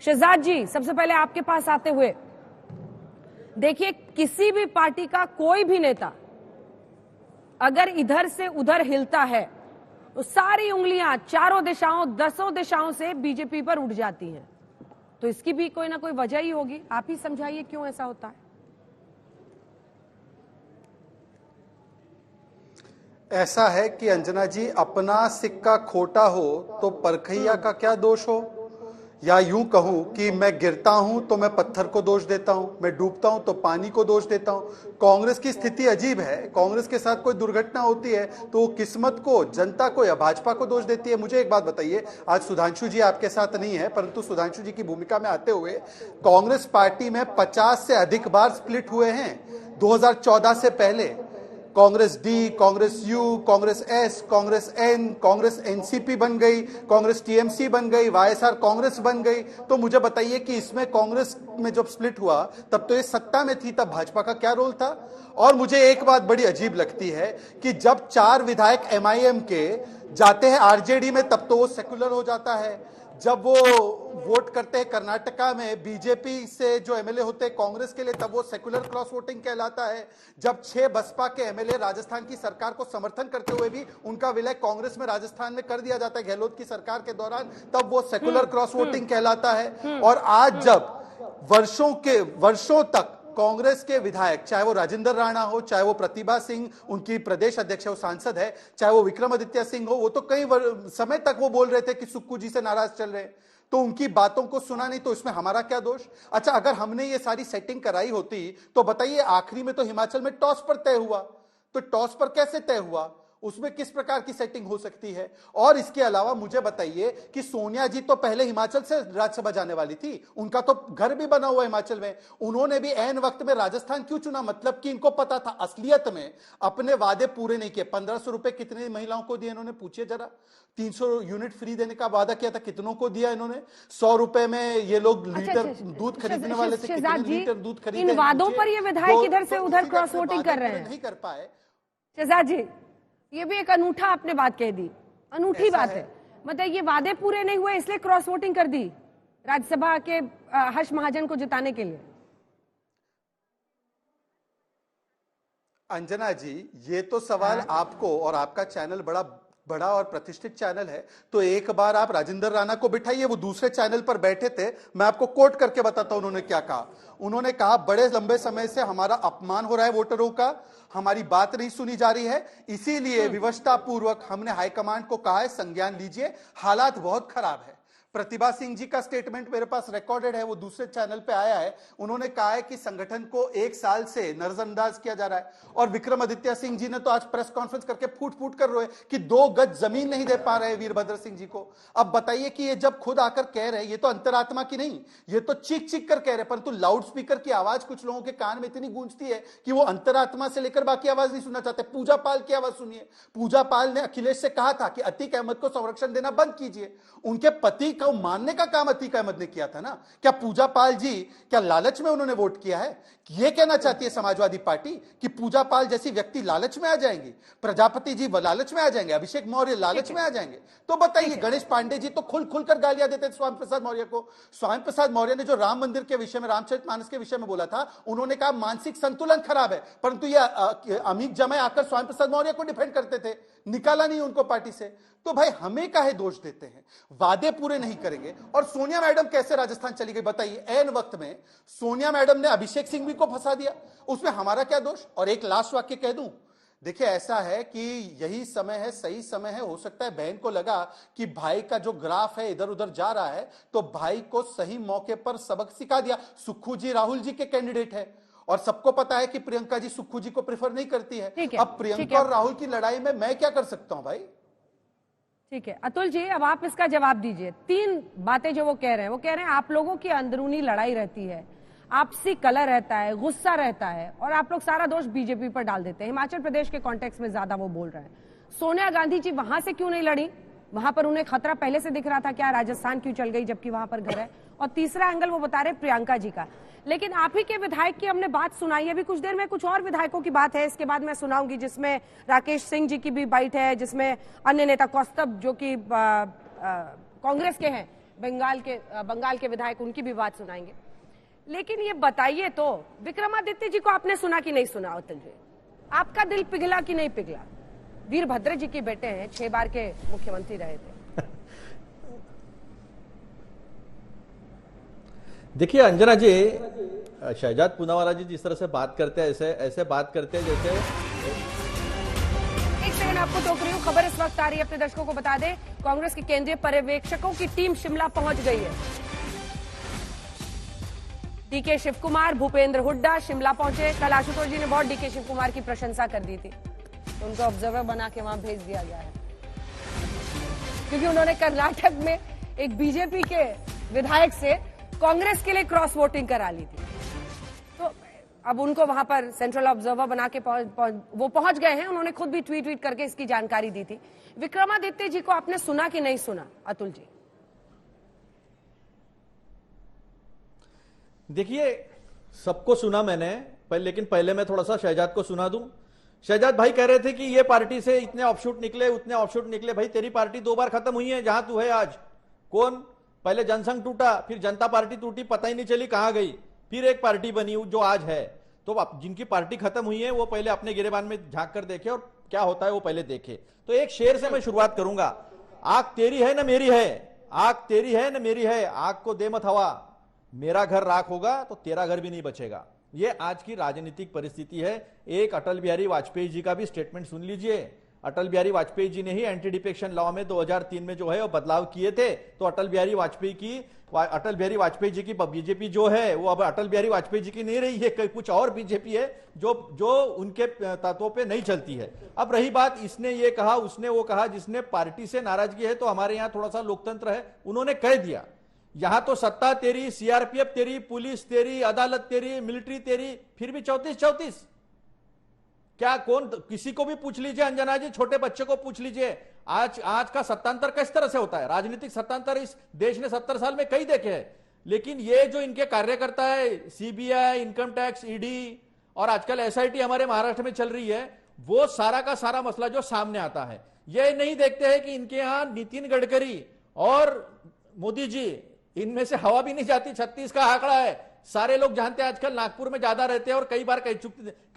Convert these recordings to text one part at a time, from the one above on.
शहजाद जी, सबसे पहले आपके पास आते हुए, देखिए किसी भी पार्टी का कोई भी नेता अगर इधर से उधर हिलता है तो सारी उंगलियां चारों दिशाओं 10 दिशाओं से बीजेपी पर उठ जाती हैं। तो इसकी भी कोई ना कोई वजह ही होगी, आप ही समझाइए क्यों ऐसा होता है। ऐसा है कि अंजना जी, अपना सिक्का खोटा हो तो परखैया का क्या दोष हो, या यूं कहूं कि मैं गिरता हूं तो मैं पत्थर को दोष देता हूं, मैं डूबता हूं तो पानी को दोष देता हूं। कांग्रेस की स्थिति अजीब है। कांग्रेस के साथ कोई दुर्घटना होती है तो वो किस्मत को, जनता को या भाजपा को दोष देती है। मुझे एक बात बताइए, आज सुधांशु जी आपके साथ नहीं है, परंतु सुधांशु जी की भूमिका में आते हुए कांग्रेस पार्टी में 50 से अधिक बार स्प्लिट हुए हैं। 2014 से पहले Congress D, Congress U, Congress S, Congress N, Congress NCP बन गई, कांग्रेस टीएमसी बन गई, वाईएसआर कांग्रेस बन गई। तो मुझे बताइए कि इसमें कांग्रेस में जब स्प्लिट हुआ तब तो ये सत्ता में थी, तब भाजपा का क्या रोल था। और मुझे एक बात बड़ी अजीब लगती है कि जब 4 विधायक एमआईएम के जाते हैं आरजेडी में तब तो वो सेकुलर हो जाता है। जब वो वोट करते हैं कर्नाटका में बीजेपी से जो एमएलए होते हैं कांग्रेस के लिए, तब वो सेकुलर क्रॉस वोटिंग कहलाता है। जब 6 बसपा के एमएलए राजस्थान की सरकार को समर्थन करते हुए भी उनका विलय कांग्रेस में राजस्थान में कर दिया जाता है गहलोत की सरकार के दौरान, तब वो सेकुलर क्रॉस वोटिंग कहलाता है। और आज जब वर्षों तक कांग्रेस के विधायक, चाहे वो राजेंद्र राणा हो, चाहे वो प्रतिभा सिंह उनकी प्रदेश अध्यक्ष है, वो सांसद है, चाहे वो विक्रमादित्य सिंह हो, वो तो कई समय तक वो बोल रहे थे कि सुक्खू जी से नाराज चल रहे, तो उनकी बातों को सुना नहीं, तो इसमें हमारा क्या दोष। अच्छा, अगर हमने ये सारी सेटिंग कराई होती तो बताइए, आखिरी में तो हिमाचल में टॉस पर तय हुआ, तो टॉस पर कैसे तय हुआ, उसमें किस प्रकार की सेटिंग हो सकती है। और इसके अलावा मुझे बताइए कि सोनिया जी तो पहले हिमाचल से राज्यसभा जाने वाली थी, उनका तो घर भी बना हुआ हिमाचल में, उन्होंने भी ऐन वक्त में राजस्थान क्यों चुना। मतलब कि इनको पता था असलियत में अपने वादे पूरे नहीं किए। 1500 रुपए कितनी महिलाओं को दिए इन्होंने, पूछिए जरा। 300 यूनिट फ्री देने का वादा किया था, कितनों को दिया इन्होंने। 100 रुपए में ये लोग लीटर दूध खरीदने वाले थे, कितने लीटर दूध खरीदे। इन वादों पर ये विधायक इधर से उधर क्रॉस वोटिंग कर रहे हैं, नहीं कर पाए। शहजाद जी, ये भी एक अनूठा आपने बात कह दी, अनूठी बात है। मतलब ये वादे पूरे नहीं हुए इसलिए क्रॉस वोटिंग कर दी राज्यसभा के हर्ष महाजन को जिताने के लिए। अंजना जी, ये तो सवाल आपको, और आपका चैनल बड़ा और प्रतिष्ठित चैनल है, तो एक बार आप राजेंद्र राणा को बिठाइए, वो दूसरे चैनल पर बैठे थे, मैं आपको कोट करके बताता हूं उन्होंने क्या कहा। उन्होंने कहा, बड़े लंबे समय से हमारा अपमान हो रहा है वोटरों का, हमारी बात नहीं सुनी जा रही है, इसीलिए विवशता पूर्वक हमने हाईकमांड को कहा है संज्ञान लीजिए, हालात बहुत खराब है। प्रतिभा सिंह जी का स्टेटमेंट मेरे पास रिकॉर्डेड है, वो दूसरे चैनल पे आया है। उन्होंने कहा है कि संगठन को 1 साल से नजरअंदाज किया जा रहा है। और विक्रमादित्य सिंह जी ने तो आज प्रेस कॉन्फ्रेंस करके फूट फूट कर रहे कि 2 गज जमीन नहीं दे पा रहे वीरभद्र सिंह जी को। अब बताइए कि ये जब खुद आकर कह रहे हैं, ये तो अंतरात्मा की नहीं, ये तो चीख चीख कर कह रहे, परंतु लाउड स्पीकर की आवाज कुछ लोगों के कान में इतनी गूंजती है कि वो अंतरात्मा से लेकर बाकी आवाज नहीं सुनना चाहते। पूजा पाल की आवाज सुनिए। पूजा पाल ने अखिलेश से कहा था कि अतीक अहमद को संरक्षण देना बंद कीजिए। उनके पति को मानने का काम अतीक अहमद ने किया था ना। क्या पूजा पाल जी, क्या लालच में उन्होंने वोट किया है? यह कहना चाहती है समाजवादी पार्टी कि पूजा पाल जैसी व्यक्ति लालच में आ जाएंगी, प्रजापति जी लालच में आ जाएंगे, अभिषेक मौर्य लालच में आ जाएंगे? तो बताइए, गणेश पांडे जी तो खुलकर गालियां देते थे स्वामी प्रसाद मौर्य को। स्वामी प्रसाद मौर्य ने जो राम मंदिर के विषय में, रामचरितमानस के विषय में बोला था, उन्होंने कहा मानसिक संतुलन खराब है, परंतु यह अमित जमाई आकर स्वामी प्रसाद मौर्य को डिफेंड करते थे, निकाला नहीं उनको पार्टी से। तो भाई हमें काहे दोष देते हैं? वादे पूरे नहीं करेंगे। और सोनिया मैडम कैसे राजस्थान चली गई बताइए? ऐन वक्त में सोनिया मैडम ने अभिषेक सिंह भी को फंसा दिया, उसमें हमारा क्या दोष? और एक लास्ट वाक्य कह दूं, देखिए ऐसा है कि यही समय है, सही समय है। हो सकता है बहन को लगा कि भाई का जो ग्राफ है इधर उधर जा रहा है, तो भाई को सही मौके पर सबक सिखा दिया। सुक्खू जी राहुल जी के कैंडिडेट है, और सबको पता है कि प्रियंका जी सुक्खू जी को प्रेफर नहीं करती है। अब प्रियंका और राहुल की लड़ाई में मैं क्या कर सकता हूं भाई? ठीक है अतुल जी, अब आप इसका जवाब दीजिए। 3 बातें जो वो कह रहे हैं, वो कह रहे हैं आप लोगों की अंदरूनी लड़ाई रहती है, आपसी कलह रहता है, गुस्सा रहता है, और आप लोग सारा दोष बीजेपी पर डाल देते हैं। हिमाचल प्रदेश के कॉन्टेक्स्ट में ज्यादा वो बोल रहे हैं। सोनिया गांधी जी वहां से क्यों नहीं लड़ी? वहां पर उन्हें खतरा पहले से दिख रहा था क्या? राजस्थान क्यों चल गई जबकि वहां पर घर है? और तीसरा एंगल वो बता रहे प्रियंका जी का। लेकिन आप ही के विधायक की हमने बात सुनाई, अभी कुछ देर में कुछ और विधायकों की बात है, इसके बाद मैं सुनाऊंगी, जिसमें राकेश सिंह जी की भी बाइट है, जिसमें अन्य नेता कौस्तभ जो कि कांग्रेस के हैं बंगाल के विधायक, उनकी भी बात सुनाएंगे। लेकिन ये बताइए तो, विक्रमादित्य जी को आपने सुना कि नहीं सुना? अतुल जी, आपका दिल पिघला कि नहीं पिघला? वीरभद्र जी के बेटे हैं, 6 बार के मुख्यमंत्री रहे थे। देखिए अंजना जी, शहजाद पूनावाला जी जिस तरह से बात करते हैं, ऐसे बात करते हैं जैसे। एक सेकंड, आपको टोक रही हूँ। खबर इस वक्त आ रही है, अपने दर्शकों को बता दें, कांग्रेस के केंद्रीय पर्यवेक्षकों की टीम शिमला पहुंच गई है। डीके शिव कुमार, भूपेंद्र हुड्डा शिमला पहुंचे। कल आशुतोष जी ने बहुत डीके शिव कुमार की प्रशंसा कर दी थी, तो उनको ऑब्जर्वर बना के वहां भेज दिया गया है, क्योंकि उन्होंने कर्नाटक में एक बीजेपी के विधायक से कांग्रेस के लिए क्रॉस वोटिंग करा ली थी। तो अब उनको वहां पर सेंट्रल ऑब्जर्वर बना के वो पहुंच गए हैं। उन्होंने खुद भी ट्वीट करके इसकी जानकारी दी थी। विक्रमादित्य जी को आपने सुना कि नहीं सुना अतुल जी? देखिए, सबको सुना मैंने, लेकिन पहले मैं थोड़ा सा शहजाद को सुना दूं। शहजाद भाई कह रहे थे कि ये पार्टी से इतने ऑफशूट निकले, उतने ऑफशूट निकले। भाई तेरी पार्टी 2 बार खत्म हुई है जहां तू है आज। कौन? पहले जनसंघ टूटा, फिर जनता पार्टी टूटी, पता ही नहीं चली कहां गई, फिर एक पार्टी बनी जो आज है। तो जिनकी पार्टी खत्म हुई है वो पहले अपने गिरेबान में झांक कर देखे और क्या होता है वो पहले देखे। तो एक शेर से मैं शुरुआत करूंगा। आग तेरी है न मेरी है, आग तेरी है न मेरी है, आग को दे मत हवा, मेरा घर राख होगा तो तेरा घर भी नहीं बचेगा। ये आज की राजनीतिक परिस्थिति है। एक अटल बिहारी वाजपेयी जी का भी स्टेटमेंट सुन लीजिए। अटल बिहारी वाजपेयी जी ने ही एंटी डिफेक्शन लॉ में 2003 में जो है वो बदलाव किए थे। तो अटल बिहारी वाजपेयी जी की बीजेपी जो है वो अब अटल बिहारी वाजपेयी जी की नहीं रही है, कुछ और बीजेपी है जो उनके तत्वों पे नहीं चलती है। अब रही बात, इसने ये कहा उसने वो कहा, जिसने पार्टी से नाराजगी है तो हमारे यहाँ थोड़ा सा लोकतंत्र है, उन्होंने कह दिया यहां तो सत्ता तेरी, सीआरपीएफ तेरी, पुलिस तेरी, अदालत तेरी, मिलिट्री तेरी, फिर भी 34-34। क्या कौन? किसी को भी पूछ लीजिए अंजना जी, छोटे बच्चे को पूछ लीजिए, आज का सत्तांतर किस तरह से होता है। राजनीतिक सत्तांतर इस देश ने 70 साल में कई देखे हैं। लेकिन ये जो इनके कार्यकर्ता है, सीबीआई, इनकम टैक्स, ईडी और आजकल एसआईटी हमारे महाराष्ट्र में चल रही है, वो सारा का सारा मसला जो सामने आता है, ये नहीं देखते हैं कि इनके यहां नितिन गडकरी और मोदी जी, इनमें से हवा भी नहीं जाती। 36 का आंकड़ा है, सारे लोग जानते हैं। आजकल नागपुर में ज्यादा रहते हैं और कई बार कह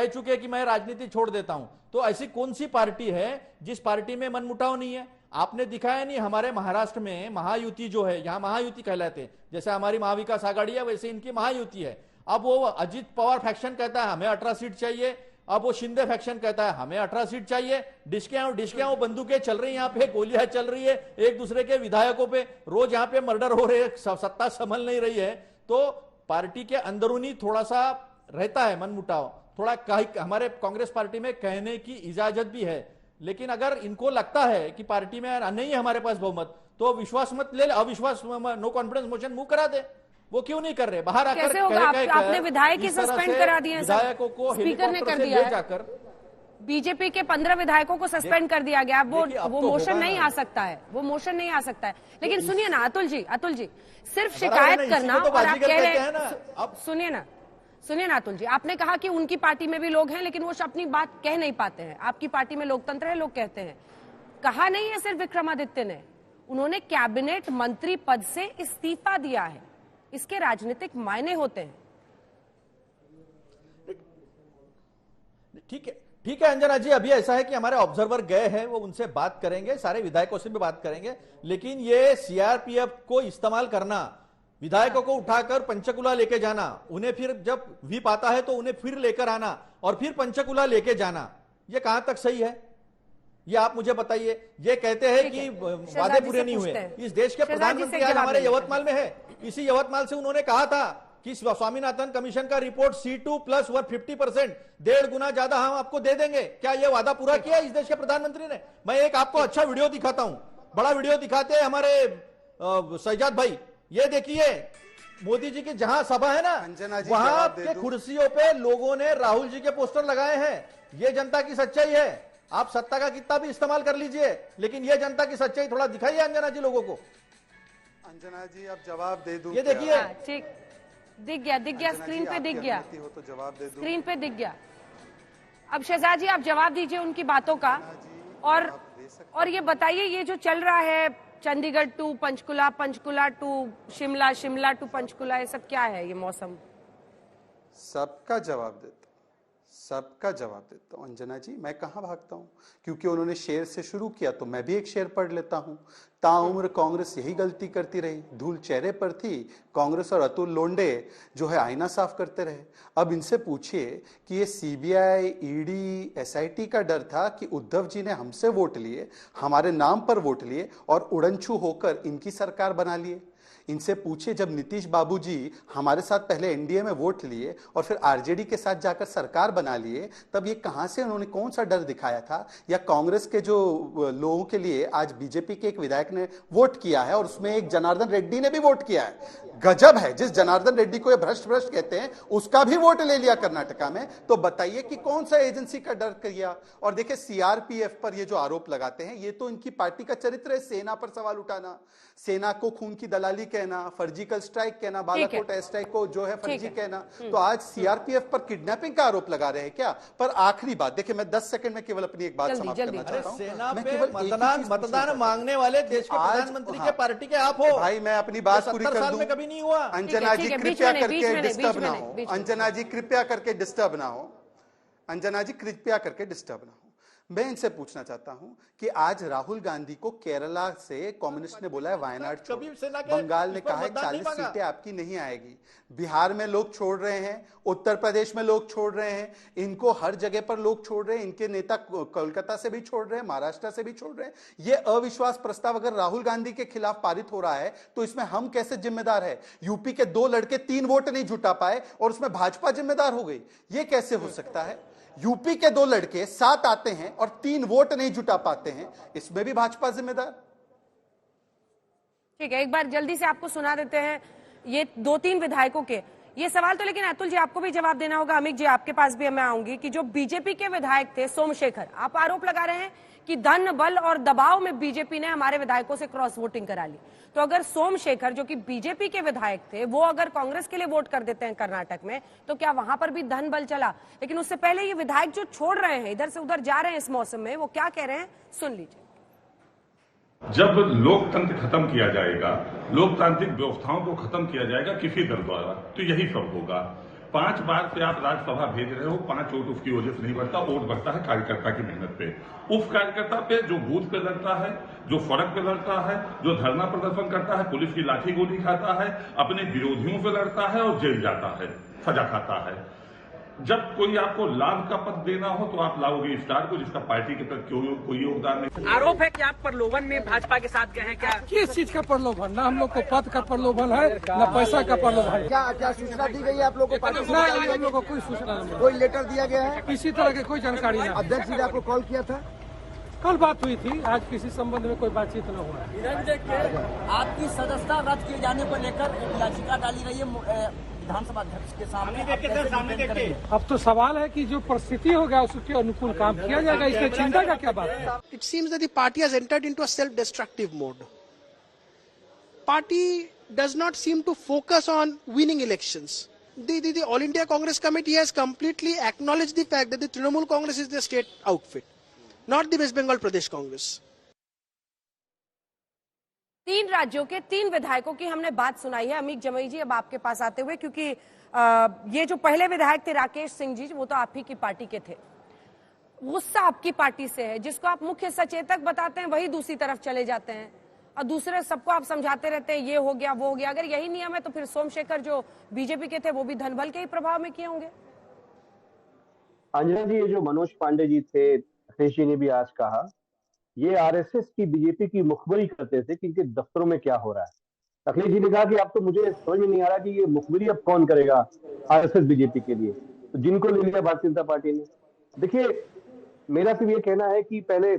चुके हैं कि मैं राजनीति छोड़ देता हूं। तो ऐसी कौन सी पार्टी है जिस पार्टी में मनमुटाव नहीं है? आपने दिखाया नहीं। हमारे महाराष्ट्र में महायुति जो है, यहां महायुति कहलाते हैं, जैसे हमारी महाविकास आघाड़ी है वैसे इनकी महायुति है। अब वो अजित पवार फैक्शन कहता है हमें 18 सीट चाहिए, अब वो शिंदे फैक्शन कहता है हमें 18 सीट चाहिए। डिस्कियां वो बंदूकें चल रही है, यहाँ पे गोलियां चल रही है एक दूसरे के विधायकों पे, रोज यहाँ पे मर्डर हो रहे हैं, सत्ता संभल नहीं रही है। तो पार्टी के अंदरूनी थोड़ा सा रहता है मनमुटाव, थोड़ा हमारे कांग्रेस पार्टी में कहने की इजाजत भी है। लेकिन अगर इनको लगता है कि पार्टी में नहीं है हमारे पास बहुमत, तो विश्वास मत ले, अविश्वास नो कॉन्फिडेंस मोशन मूव करा दे। वो क्यों नहीं कर रहे? बाहर आकर कैसे होगा? आपने विधायक ही सस्पेंड करा दिए, विधायकों को स्पीकर ने कर दिया जाकर बीजेपी के 15 विधायकों को सस्पेंड कर दिया गया। वो मोशन नहीं आ सकता है, वो मोशन नहीं आ सकता है। लेकिन सुनिए ना अतुल जी, सिर्फ शिकायत करना और आप कह रहे हैं, सुनिए ना अतुल जी, आपने कहा कि उनकी पार्टी में भी लोग हैं लेकिन वो अपनी बात कह नहीं पाते हैं। आपकी पार्टी में लोकतंत्र है, लोग कहते हैं। कहा नहीं है सिर्फ विक्रमादित्य ने, उन्होंने कैबिनेट मंत्री पद से इस्तीफा दिया है। इसके राजनीतिक मायने होते हैं। ठीक है अंजना जी, अभी ऐसा है कि हमारे ऑब्जर्वर गए हैं, वो उनसे बात करेंगे, सारे विधायकों से भी बात करेंगे। लेकिन ये सीआरपीएफ को इस्तेमाल करना, विधायकों को उठाकर पंचकुला लेके जाना, उन्हें फिर जब व्हीप आता है तो उन्हें फिर लेकर आना और फिर पंचकुला लेके जाना, ये कहां तक सही है? ये आप मुझे बताइए। ये कहते हैं कि वादे पूरे नहीं हुए। इस देश के प्रधानमंत्री आज हमारे यवतमाल में है। इसी यवतमाल से उन्होंने कहा था कि स्वामीनाथन कमीशन का रिपोर्ट C2 प्लस 50%, 1.5 गुना ज्यादा हम आपको दे देंगे। क्या ये वादा पूरा किया इस देश के प्रधानमंत्री ने? मैं एक आपको अच्छा वीडियो दिखाता हूं, बड़ा वीडियो दिखाते हैं हमारे शहजाद भाई। ये देखिए, मोदी जी की जहां सभा है ना, वहां के कुर्सियों पे लोगों ने राहुल जी के पोस्टर लगाए हैं। ये जनता की सच्चाई है। आप सत्ता का कितना भी इस्तेमाल कर लीजिए, लेकिन ये जनता की सच्चाई थोड़ा दिखाइए अंजना जी लोगों को। अंजना जी अब जवाब दे दूं? ये देखिए, ठीक, दिख गया, स्क्रीन पे दिख गया, हो तो जवाब दे दूं? स्क्रीन पे दिख गया। अब शहजाद जी आप जवाब दीजिए उनकी बातों का, और ये बताइए, ये जो चल रहा है Chandigarh to Panchkula, Panchkula to Shimla, Shimla to Panchkula, ये सब क्या है ये मौसम? सबका जवाब देता सबका जवाब देता हूं अंजना जी। मैं कहां भागता हूं, क्योंकि उन्होंने शेर से शुरू किया तो मैं भी एक शेर पढ़ लेता हूं। ताउम्र कांग्रेस यही गलती करती रही, धूल चेहरे पर थी कांग्रेस और अतुल लोंडे जो है आईना साफ करते रहे। अब इनसे पूछिए कि ये सीबीआई, ईडी, एसआईटी का डर था कि उद्धव जी ने हमसे वोट लिए, हमारे नाम पर वोट लिए और उड़नछू होकर इनकी सरकार बना लिए। इनसे पूछे जब नीतीश बाबू जी हमारे साथ पहले एनडीए में वोट लिए और फिर आरजेडी के साथ जाकर सरकार बना लिए, तब ये कहां से उन्होंने कौन सा डर दिखाया था? या कांग्रेस के जो लोगों के लिए आज बीजेपी के एक विधायक ने वोट किया है और उसमें एक जनार्दन रेड्डी ने भी वोट किया है। गजब है, जिस जनार्दन रेड्डी को ये भ्रष्ट भ्रष्ट कहते हैं उसका भी वोट ले लिया कर्नाटका में। तो बताइए कि कौन सा एजेंसी का डर किया? और देखिए सीआरपीएफ पर ये जो आरोप लगाते हैं ये तो इनकी पार्टी का चरित्र है, सेना पर सवाल उठाना, सेना को खून की दलाली कहना, फर्जिकल स्ट्राइक कहना, बालाकोट एयर स्ट्राइक को जो है फर्जी कहना। तो आज सीआरपीएफ पर किडनैपिंग का आरोप लगा रहे हैं क्या? पर आखिरी बात देखिए, मैं 10 सेकंड में केवल अपनी एक बात समाप्त करना चाहता हूं। सेना पे मतदान मांगने वाले देश के प्रधानमंत्री के पार्टी के आप हो भाई। मैं अपनी बात पूरी कर दूं, कभी नहीं हुआ। अंजना जी कृपया करके डिस्टर्ब ना हो, अंजना जी कृपया करके डिस्टर्ब ना हो, अंजना जी कृपया करके डिस्टर्ब ना हो। मैं इनसे पूछना चाहता हूं कि आज राहुल गांधी को केरला से कम्युनिस्ट ने बोला है वायनाड छोड़ो, बंगाल ने कहा है 40 सीटें आपकी नहीं आएगी, बिहार में लोग छोड़ रहे हैं, उत्तर प्रदेश में लोग छोड़ रहे हैं, इनको हर जगह पर लोग छोड़ रहे हैं, इनके नेता कोलकाता से भी छोड़ रहे हैं, महाराष्ट्र से भी छोड़ रहे हैं। ये अविश्वास प्रस्ताव अगर राहुल गांधी के खिलाफ पारित हो रहा है तो इसमें हम कैसे जिम्मेदार है? यूपी के 2 लड़के 3 वोट नहीं जुटा पाए और उसमें भाजपा जिम्मेदार हो गई, ये कैसे हो सकता है? यूपी के 2 लड़के 7 आते हैं और 3 वोट नहीं जुटा पाते हैं, इसमें भी भाजपा जिम्मेदार? ठीक है, एक बार जल्दी से आपको सुना देते हैं ये 2-3 विधायकों के ये सवाल तो। लेकिन अतुल जी आपको भी जवाब देना होगा, अमित जी आपके पास भी मैं आऊंगी कि जो बीजेपी के विधायक थे सोमशेखर, आप आरोप लगा रहे हैं कि धन बल और दबाव में बीजेपी ने हमारे विधायकों से क्रॉस वोटिंग करा ली। तो अगर सोमशेखर जो कि बीजेपी के विधायक थे वो अगर कांग्रेस के लिए वोट कर देते हैं कर्नाटक में, तो क्या वहां पर भी धन बल चला? लेकिन उससे पहले ये विधायक जो छोड़ रहे हैं, इधर से उधर जा रहे हैं इस मौसम में, वो क्या कह रहे हैं सुन लीजिए। जब लोकतंत्र खत्म किया जाएगा, लोकतांत्रिक व्यवस्थाओं को खत्म किया जाएगा किसी दल द्वारा, तो यही सब होगा। 5 बार से आप राज्यसभा भेज रहे हो, 5 वोट उसकी वजह से नहीं बढ़ता, वोट बढ़ता है कार्यकर्ता की मेहनत पे। उस कार्यकर्ता पे जो बूथ पे लड़ता है, जो सड़क पे लड़ता है, जो धरना प्रदर्शन करता है, पुलिस की लाठी गोली खाता है, अपने विरोधियों पे लड़ता है और जेल जाता है, सजा खाता है। जब कोई आपको लाभ का पद देना हो तो आप लाओगे स्टार को जिसका पार्टी के प्रति कोई योगदान नहीं। आरोप है कि आप प्रलोभन में भाजपा के साथ गए हैं, क्या किस चीज का प्रलोभन? ना हम लोग को पद का प्रलोभन है, ना पैसा का प्रलोभन। क्या सूचना दी गई है आप लोग को? ना हम लोग को कोई सूचना नहीं, कोई लेटर दिया गया है? किसी तरह की कोई जानकारी नहीं। अध्यक्ष जी ने आपको कॉल किया था? कल बात हुई थी, आज किसी संबंध में कोई बातचीत न हुआ है। आपकी सदस्यता रद्द किए जाने को लेकर एक याचिका डाली रही है विधानसभा अध्यक्ष के सामने। अब तो सवाल है कि जो परिस्थिति होगा उसके अनुकूल काम किया जाएगा, इसमें चिंता का क्या बात है? It seems that the party has entered into a self-destructive mode. Party does not seem to focus on winning elections. The All India Congress Committee has completely acknowledged the fact that the Trinamool Congress is the state outfit, not the West Bengal Pradesh Congress. 3 राज्यों के 3 विधायकों की हमने बात सुनाई है। अमित जमई जी अब आपके पास आते हुए, क्योंकि ये जो पहले विधायक थे राकेश सिंह जी, वो तो आप ही की पार्टी के थे, गुस्सा आपकी पार्टी से है, जिसको आप मुख्य सचेतक बताते हैं वही दूसरी तरफ चले जाते हैं और दूसरे सबको आप समझाते रहते हैं ये हो गया वो हो गया। अगर यही नियम है तो फिर सोमशेखर जो बीजेपी के थे वो भी धनबल के ही प्रभाव में किए होंगे। अंजना जी, ये जो मनोज पांडे जी थे, अखिलेश जी ने भी आज कहा, ये आरएसएस की बीजेपी की मुखबरी करते थे कि इनके दफ्तरों में क्या हो रहा है। अखिलेश जी ने कहा कि अब तो मुझे समझ में नहीं आ रहा कि ये मुखबरी अब कौन करेगा आरएसएस बीजेपी के लिए, तो जिनको ले लिया भारतीय जनता पार्टी ने। देखिए, मेरा सिर्फ ये कहना है कि पहले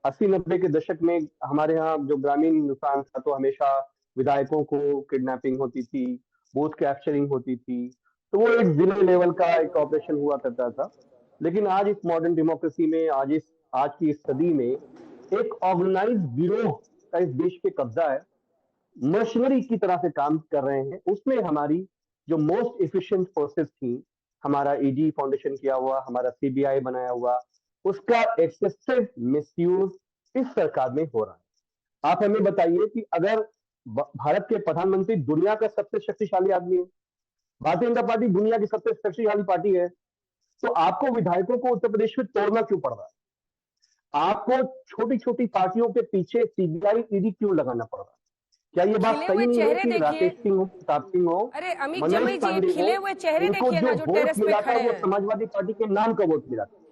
80-90 के दशक में हमारे यहाँ जो ग्रामीण हिंदुस्तान था तो हमेशा विधायकों को किडनैपिंग होती थी, बूथ कैप्चरिंग होती थी, तो वो एक जिले लेवल का एक ऑपरेशन हुआ करता था। लेकिन आज इस मॉडर्न डेमोक्रेसी में, आज की इस सदी में एक ऑर्गेनाइज गिरोह का इस देश पे कब्जा है, मशीनरी की तरह से काम कर रहे हैं। उसमें हमारी जो मोस्ट एफिशिएंट फोर्सेस थी, हमारा ईडी फाउंडेशन किया हुआ, हमारा सीबीआई बनाया हुआ, उसका एक्सेसिव मिसयूज इस सरकार में हो रहा है। आप हमें बताइए कि अगर भारत के प्रधानमंत्री दुनिया का सबसे शक्तिशाली आदमी है, भारतीय जनता पार्टी दुनिया की सबसे शक्तिशाली पार्टी है, तो आपको विधायकों को उत्तर प्रदेश में तोड़ना क्यों पड़ रहा है? आपको छोटी छोटी पार्टियों के पीछे सीबीआई ईडी क्यों लगाना पड़ रहा है? क्या ये बात खिले सही हुए नहीं है चेहरे कि देखिए। राकेश सिंह हो, प्रताप सिंह हो, अरे अमित मनोज जमाई जी, पांडे खिले हो, हुए चेहरे उनको देखिए ना, जो वोट टेरेस पे मिला था खड़े वो हैं। समाजवादी पार्टी के नाम का वोट मिला था।